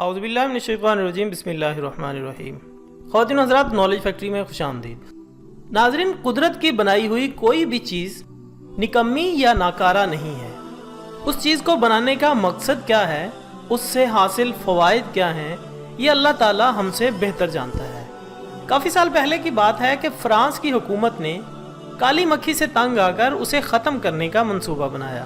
اعوذ باللہ من الشیطان الرجیم، بسم اللہ الرحمن الرحیم۔ خواتین حضرات، نالج فیکٹری میں خوش آمدید۔ ناظرین، قدرت کی بنائی ہوئی کوئی بھی چیز نکمی یا ناکارہ نہیں ہے۔ اس چیز کو بنانے کا مقصد کیا ہے، اس سے حاصل فوائد کیا ہیں، یہ اللہ تعالی ہم سے بہتر جانتا ہے۔ کافی سال پہلے کی بات ہے کہ فرانس کی حکومت نے کالی مکھی سے تنگ آ کر اسے ختم کرنے کا منصوبہ بنایا،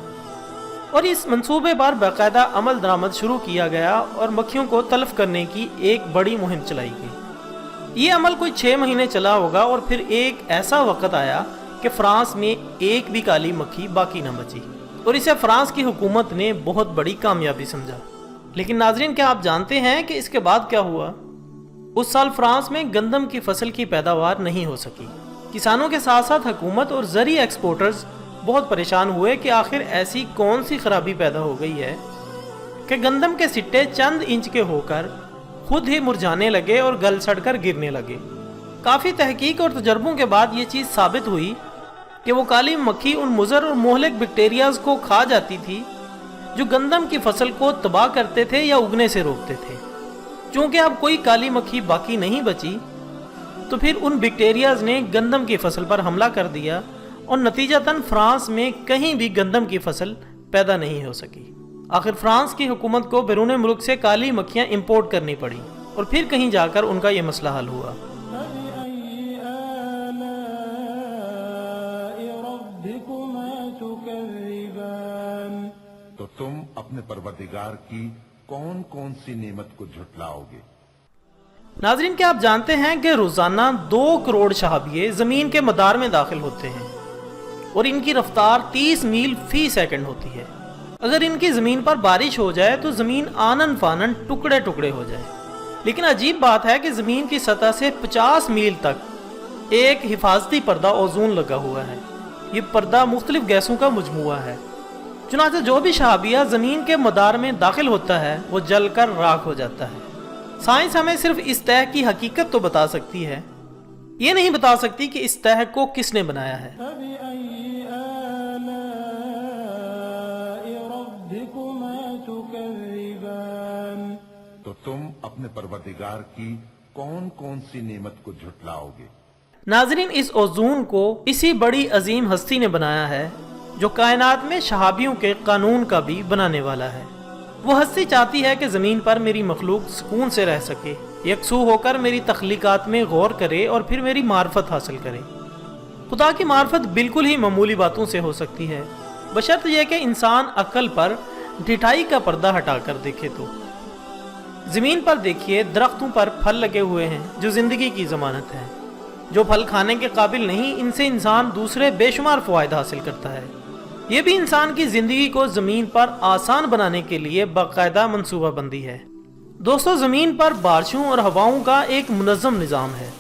اور اس منصوبے پر باقاعدہ عمل درآمد شروع کیا گیا اور مکھیوں کو تلف کرنے کی ایک بڑی مہم چلائی گئی۔ یہ عمل کوئی 6 مہینے چلا ہوگا، اور پھر ایک ایسا وقت آیا کہ فرانس میں ایک بھی کالی مکھی باقی نہ بچی، اور اسے فرانس کی حکومت نے بہت بڑی کامیابی سمجھا۔ لیکن ناظرین، کیا آپ جانتے ہیں کہ اس کے بعد کیا ہوا؟ اس سال فرانس میں گندم کی فصل کی پیداوار نہیں ہو سکی۔ کسانوں کے ساتھ ساتھ حکومت اور زرعی ایکسپورٹرز بہت پریشان ہوئے کہ آخر ایسی کون سی خرابی پیدا ہو گئی ہے کہ گندم کے سٹے چند انچ کے ہو کر خود ہی مرجھانے لگے اور گل سڑ کر گرنے لگے۔ کافی تحقیق اور تجربوں کے بعد یہ چیز ثابت ہوئی کہ وہ کالی مکھی ان مضر اور مہلک بیکٹیریاز کو کھا جاتی تھی جو گندم کی فصل کو تباہ کرتے تھے یا اگنے سے روکتے تھے۔ چونکہ اب کوئی کالی مکھی باقی نہیں بچی، تو پھر ان بیکٹیریاز نے گندم کی فصل پر حملہ کر دیا، اور نتیجتاً فرانس میں کہیں بھی گندم کی فصل پیدا نہیں ہو سکی۔ آخر فرانس کی حکومت کو بیرون ملک سے کالی مکھیاں امپورٹ کرنی پڑی، اور پھر کہیں جا کر ان کا یہ مسئلہ حل ہوا۔ تو تم اپنے پروردگار کی کون کون سی نعمت کو جھٹلاؤ گے؟ ناظرین، کیا آپ جانتے ہیں کہ روزانہ 2 کروڑ شہابیے زمین کے مدار میں داخل ہوتے ہیں، اور ان کی رفتار 30 میل فی سیکنڈ ہوتی ہے۔ اگر ان کی زمین پر بارش ہو جائے تو زمین آنن فانن ٹکڑے ٹکڑے ہو جائے۔ لیکن عجیب بات ہے کہ زمین کی سطح سے 50 میل تک ایک حفاظتی پردہ اوزون لگا ہوا ہے۔ یہ پردہ مختلف گیسوں کا مجموعہ ہے، چنانچہ جو بھی شہابیہ زمین کے مدار میں داخل ہوتا ہے وہ جل کر راکھ ہو جاتا ہے۔ سائنس ہمیں صرف اس تہ کی حقیقت تو بتا سکتی ہے، یہ نہیں بتا سکتی کہ اس تہ کو کس نے بنایا ہے۔ تو تم اپنے پروردگار کی کون کون سی نعمت کو جھٹلاؤ گے؟ ناظرین، اس اوزون کو اسی بڑی عظیم ہستی نے بنایا ہے جو کائنات میں شہابیوں کے قانون کا بھی بنانے والا ہے۔ وہ ہستی چاہتی ہے کہ زمین پر میری مخلوق سکون سے رہ سکے، یکسو ہو کر میری تخلیقات میں غور کرے اور پھر میری معرفت حاصل کرے۔ خدا کی معرفت بالکل ہی معمولی باتوں سے ہو سکتی ہے، بشرط یہ کہ انسان عقل پر ڈھٹائی کا پردہ ہٹا کر دیکھے۔ تو زمین پر دیکھیے، درختوں پر پھل لگے ہوئے ہیں جو زندگی کی ضمانت ہے۔ جو پھل کھانے کے قابل نہیں، ان سے انسان دوسرے بے شمار فوائد حاصل کرتا ہے۔ یہ بھی انسان کی زندگی کو زمین پر آسان بنانے کے لیے باقاعدہ منصوبہ بندی ہے۔ دوستو، زمین پر بارشوں اور ہواؤں کا ایک منظم نظام ہے۔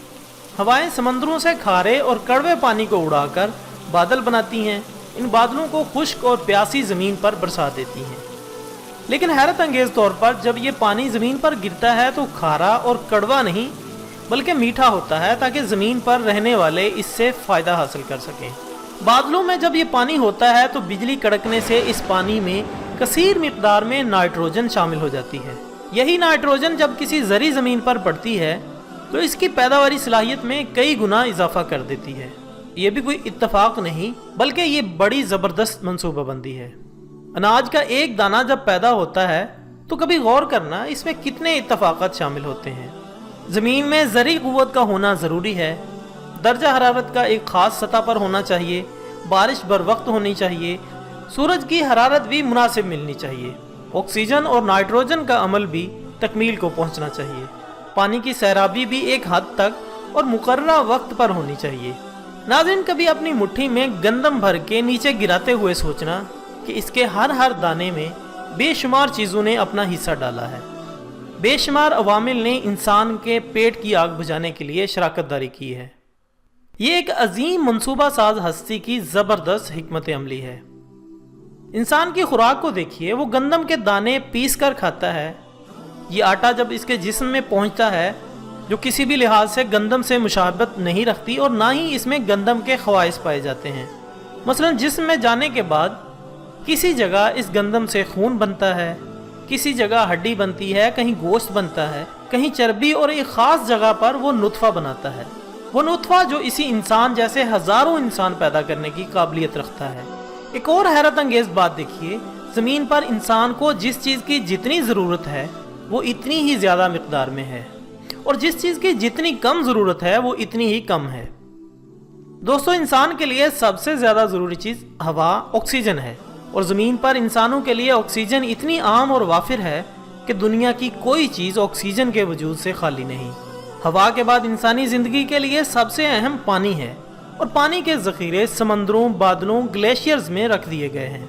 ہوائیں سمندروں سے کھارے اور کڑوے پانی کو اڑا کر بادل بناتی ہیں، ان بادلوں کو خشک اور پیاسی زمین پر برسا دیتی ہیں۔ لیکن حیرت انگیز طور پر جب یہ پانی زمین پر گرتا ہے تو کھارا اور کڑوا نہیں بلکہ میٹھا ہوتا ہے، تاکہ زمین پر رہنے والے اس سے فائدہ حاصل کر سکیں۔ بادلوں میں جب یہ پانی ہوتا ہے تو بجلی کڑکنے سے اس پانی میں کثیر مقدار میں نائٹروجن شامل ہو جاتی ہے۔ یہی نائٹروجن جب کسی زرعی زمین پر پڑتی ہے تو اس کی پیداواری صلاحیت میں کئی گنا اضافہ کر دیتی ہے۔ یہ بھی کوئی اتفاق نہیں بلکہ یہ بڑی زبردست منصوبہ بندی ہے۔ اناج کا ایک دانہ جب پیدا ہوتا ہے تو کبھی غور کرنا اس میں کتنے اتفاقات شامل ہوتے ہیں۔ زمین میں زرعی قوت کا ہونا ضروری ہے، درجہ حرارت کا ایک خاص سطح پر ہونا چاہیے، بارش بر وقت ہونی چاہیے، سورج کی حرارت بھی مناسب ملنی چاہیے، آکسیجن اور نائٹروجن کا عمل بھی تکمیل کو پہنچنا چاہیے، پانی کی سیرابی بھی ایک حد تک اور مقررہ وقت پر ہونی چاہیے۔ ناظرین، کبھی اپنی مٹھی میں گندم بھر کے نیچے گراتے ہوئے سوچنا کہ اس کے ہر دانے میں بے شمار چیزوں نے اپنا حصہ ڈالا ہے، بے شمار عوامل نے انسان کے پیٹ کی آگ بجھانے کے لیے شراکت داری کی ہے۔ یہ ایک عظیم منصوبہ ساز ہستی کی زبردست حکمت عملی ہے۔ انسان کی خوراک کو دیکھیے، وہ گندم کے دانے پیس کر کھاتا ہے۔ یہ آٹا جب اس کے جسم میں پہنچتا ہے جو کسی بھی لحاظ سے گندم سے مشابہت نہیں رکھتی، اور نہ ہی اس میں گندم کے خواص پائے جاتے ہیں۔ مثلا جسم میں جانے کے بعد کسی جگہ اس گندم سے خون بنتا ہے، کسی جگہ ہڈی بنتی ہے، کہیں گوشت بنتا ہے، کہیں چربی، اور ایک خاص جگہ پر وہ نطفہ بناتا ہے، وہ نطفہ جو اسی انسان جیسے ہزاروں انسان پیدا کرنے کی قابلیت رکھتا ہے۔ ایک اور حیرت انگیز بات دیکھیے، زمین پر انسان کو جس چیز کی جتنی ضرورت ہے وہ اتنی ہی زیادہ مقدار میں ہے، اور جس چیز کی جتنی کم ضرورت ہے وہ اتنی ہی کم ہے۔ دوستو، انسان کے لیے سب سے زیادہ ضروری چیز ہوا، آکسیجن ہے، اور زمین پر انسانوں کے لیے آکسیجن اتنی عام اور وافر ہے کہ دنیا کی کوئی چیز آکسیجن کے وجود سے خالی نہیں۔ ہوا کے بعد انسانی زندگی کے لیے سب سے اہم پانی ہے، اور پانی کے ذخیرے سمندروں، بادلوں، گلیشیئرز میں رکھ دیے گئے ہیں۔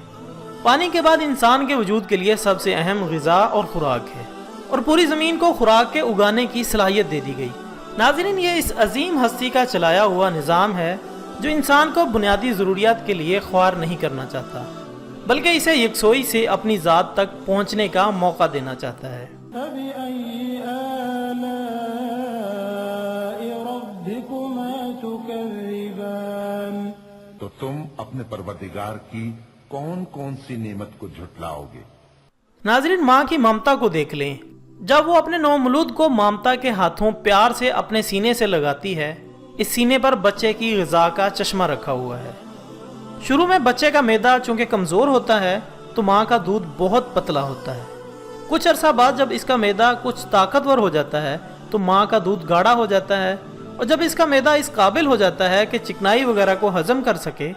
پانی کے بعد انسان کے وجود کے لیے سب سے اہم غذا اور خوراک ہے، اور پوری زمین کو خوراک کے اگانے کی صلاحیت دے دی گئی۔ ناظرین، یہ اس عظیم ہستی کا چلایا ہوا نظام ہے جو انسان کو بنیادی ضروریات کے لیے خوار نہیں کرنا چاہتا، بلکہ اسے یکسوئی سے اپنی ذات تک پہنچنے کا موقع دینا چاہتا ہے۔ فَبِأَيِّ آلَاءِ رَبِّكُمَا تُكَذِّبَانِ؟ تو تم اپنے پروردگار کی کون کون سی نعمت کو جھٹلاؤ گے؟ ناظرین، ماں کی ممتا کو دیکھ لیں۔ جب وہ اپنے نومولود کو مامتا کے ہاتھوں پیار سے اپنے سینے سے لگاتی ہے، اس سینے پر بچے کی غذا کا چشمہ رکھا ہوا ہے۔ شروع میں بچے کا معدہ چونکہ کمزور ہوتا ہے تو ماں کا دودھ بہت پتلا ہوتا ہے۔ کچھ عرصہ بعد جب اس کا معدہ کچھ طاقتور ہو جاتا ہے تو ماں کا دودھ گاڑھا ہو جاتا ہے، اور جب اس کا معدہ اس قابل ہو جاتا ہے کہ چکنائی وغیرہ کو ہضم کر سکے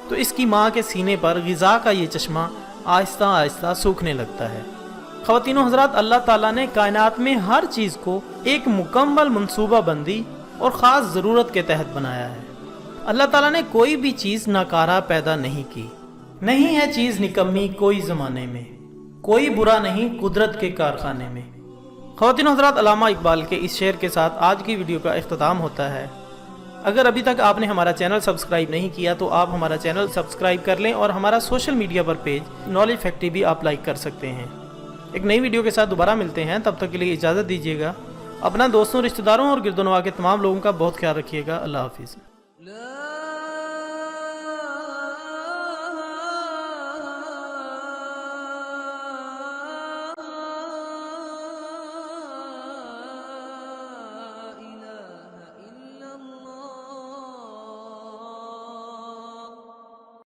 تو اس کی ماں کے سینے پر غذا کا یہ چشمہ آہستہ آہستہ سوکھنے لگتا ہے۔ خواتین و حضرات، اللہ تعالیٰ نے کائنات میں ہر چیز کو ایک مکمل منصوبہ بندی اور خاص ضرورت کے تحت بنایا ہے۔ اللہ تعالیٰ نے کوئی بھی چیز ناکارہ پیدا نہیں کی، نہیں ہے چیز نکمی کوئی زمانے میں، کوئی برا نہیں قدرت کے کارخانے میں۔ خواتین و حضرات، علامہ اقبال کے اس شعر کے ساتھ آج کی ویڈیو کا اختتام ہوتا ہے۔ اگر ابھی تک آپ نے ہمارا چینل سبسکرائب نہیں کیا تو آپ ہمارا چینل سبسکرائب کر لیں، اور ہمارا سوشل میڈیا پر پیج نالج فیکٹری بھی آپ لائک کر سکتے ہیں۔ ایک نئی ویڈیو کے ساتھ دوبارہ ملتے ہیں، تب تک کے لیے اجازت دیجیے گا۔ اپنا دوستوں، رشتہ داروں اور گرد و نواح کے تمام لوگوں کا بہت خیال رکھیے گا۔ اللہ حافظ۔